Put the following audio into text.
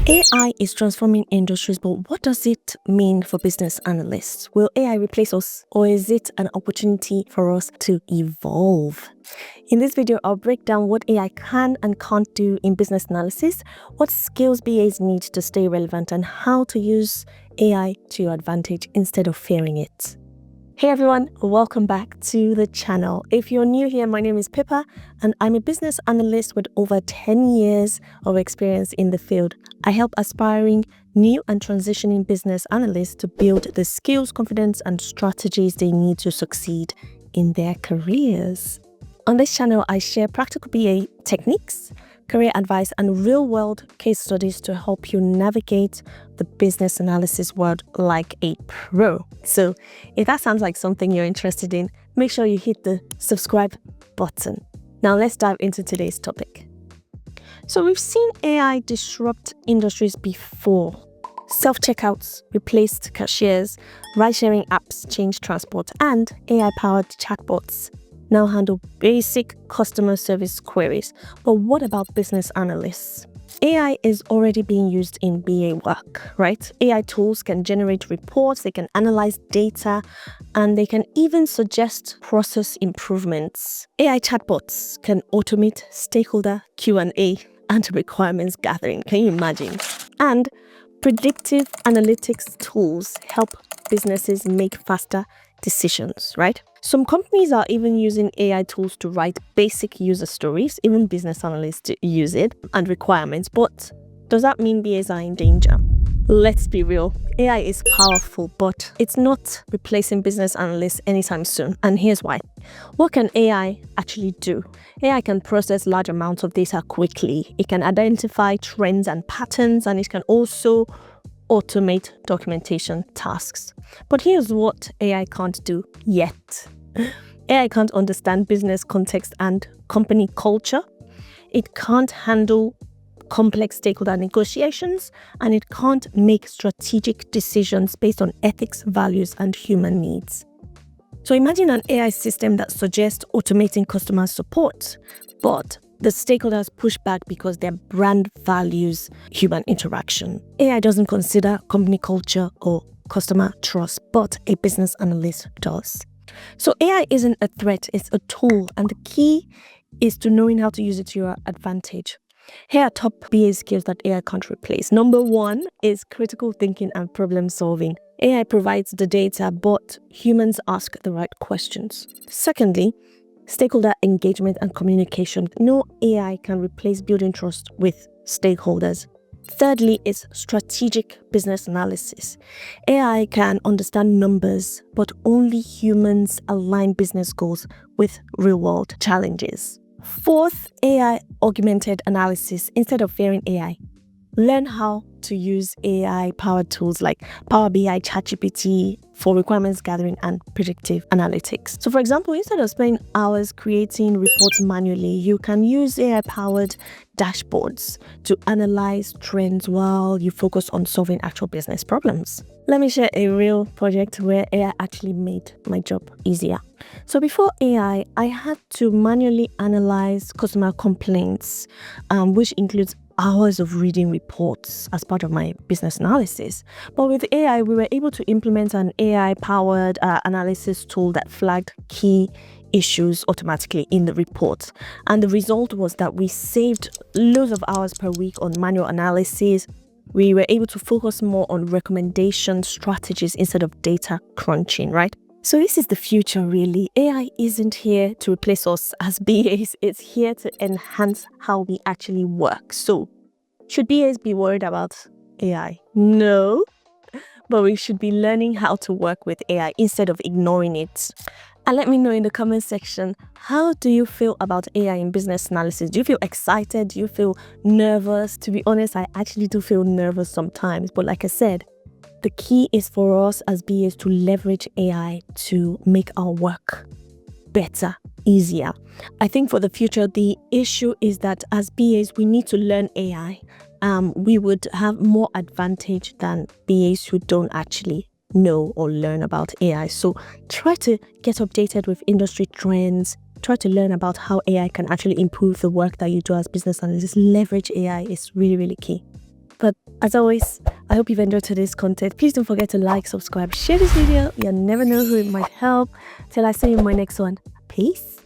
AI is transforming industries, but what does it mean for business analysts? Will AI replace us, or is it an opportunity for us to evolve? In this video, I'll break down what AI can and can't do in business analysis, what skills BAs need to stay relevant, and how to use AI to your advantage instead of fearing it. Hey everyone, welcome back to the channel. If you're new here, my name is Pippa and I'm a business analyst with over 10 years of experience in the field. I help aspiring, new and transitioning business analysts to build the skills, confidence and strategies they need to succeed in their careers. On this channel, I share practical BA techniques, career advice and real-world case studies to help you navigate the business analysis world like a pro. So if that sounds like something you're interested in, make sure you hit the subscribe button. Now let's dive into today's topic. So we've seen AI disrupt industries before. Self-checkouts replaced cashiers, ride-sharing apps changed transport, and AI-powered chatbots now handle basic customer service queries. But what about business analysts? AI is already being used in BA work, right? AI tools can generate reports, they can analyze data, and they can even suggest process improvements. AI chatbots can automate stakeholder Q&A and requirements gathering. Can you imagine? And predictive analytics tools help businesses make faster decisions, right? Some companies are even using AI tools to write basic user stories, even business analysts use it, and requirements. But does that mean BAs are in danger? Let's be real. AI is powerful, but it's not replacing business analysts anytime soon. And here's why. What can AI actually do? AI can process large amounts of data quickly. It can identify trends and patterns, and it can also automate documentation tasks. But here's what AI can't do yet. AI can't understand business context and company culture. It can't handle complex stakeholder negotiations, and it can't make strategic decisions based on ethics, values, and human needs. So imagine an AI system that suggests automating customer support, but the stakeholders push back because their brand values human interaction. AI doesn't consider company culture or customer trust, but a business analyst does. So AI isn't a threat, it's a tool, and the key is to knowing how to use it to your advantage. Here are top BA skills that AI can't replace. Number one is critical thinking and problem solving. AI provides the data, but humans ask the right questions. Secondly, stakeholder engagement and communication. No AI can replace building trust with stakeholders. Thirdly is strategic business analysis. AI can understand numbers, but only humans align business goals with real-world challenges. Fourth, AI augmented analysis. Instead of fearing AI, learn how to use AI-powered tools like Power BI, ChatGPT for requirements gathering and predictive analytics. So for example, instead of spending hours creating reports manually, you can use AI-powered dashboards to analyze trends while you focus on solving actual business problems. Let me share a real project where AI actually made my job easier. So before AI, I had to manually analyze customer complaints, which includes hours of reading reports as part of my business analysis. But with AI, we were able to implement an AI-powered analysis tool that flagged key issues automatically in the report. And the result was that we saved loads of hours per week on manual analysis. We were able to focus more on recommendation strategies instead of data crunching, right? So this is the future, really. AI isn't here to replace us as BAs. It's here to enhance how we actually work. So should BAs be worried about AI? No, but we should be learning how to work with AI instead of ignoring it. And let me know in the comment section, how do you feel about AI in business analysis? Do you feel excited? Do you feel nervous? To be honest, I actually do feel nervous sometimes. But like I said, the key is for us as BAs to leverage AI to make our work better, easier. I think for the future, the issue is that as BAs, we need to learn AI. We would have more advantage than BAs who don't actually know or learn about AI. So try to get updated with industry trends. Try to learn about how AI can actually improve the work that you do as business analysts. Leverage AI is really, really key. But as always, I hope you've enjoyed today's content. Please don't forget to like, subscribe, share this video. You never know who it might help. Till I see you in my next one. Peace.